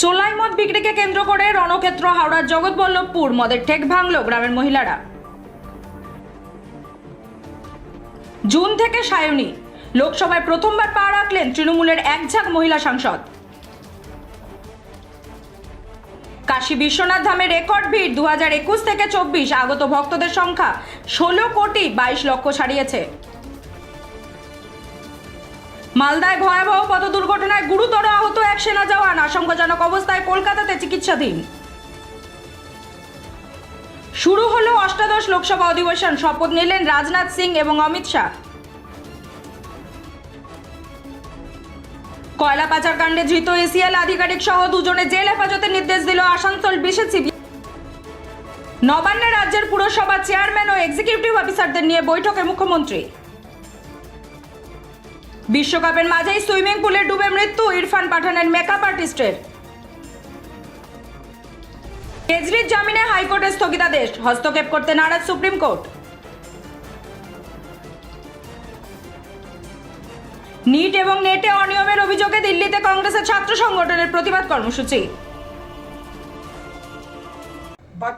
চোলাই মদ বিক্রিকে কেন্দ্র করে রণক্ষেত্র হাওড়ার জগৎবল্লভপুর মদের ঠেক ভাঙল গ্রামের মহিলারা। জুন থেকে সায়নী লোকসভায় প্রথমবার পা রাখলেন তৃণমূলের একঝাঁক মহিলা সাংসদ। কাশী বিশ্বনাথ ধামে রেকর্ড ভিড় 2021 থেকে 24 আগত ভক্তদের সংখ্যা 16,22,00,000 ছাড়িয়েছে। মালদায় ভয়াবহ পথ দুর্ঘটনায় গুরুতর আহত এক সেনা জওয়ান, আশঙ্কাজনক অবস্থায় কলকাতাতে চিকিৎসাধীন। শুরু হলো অষ্টাদশ লোকসভা অধিবেশন, শপথ নিলেন রাজনাথ সিং এবং অমিত শাহ। কয়লা পাচার কাণ্ডে ধৃত এসিএল আধিকারিক সহ দুজনে জেল হেফাজতের নির্দেশ দিল আসানসোল বিশেসিবি। নবান্নে রাজ্যের পুরসভা চেয়ারম্যান ও এক্সিকিউটিভ অফিসারদের নিয়ে বৈঠকে মুখ্যমন্ত্রী। বিশ্বকাপের মাঝেই সুইমিং পুলে ডুবে মৃত্যু ইরফান পাঠানের মেকআপ আর্টিস্টের। কেজরির জামিনে হাইকোর্টের স্থগিতাদেশ, হস্তক্ষেপ করতে নারাজ সুপ্রিম কোর্ট। নিট এবং নেটে অনিয়মের অভিযোগে দিল্লিতে কংগ্রেসের ছাত্র সংগঠনের প্রতিবাদ কর্মসূচি।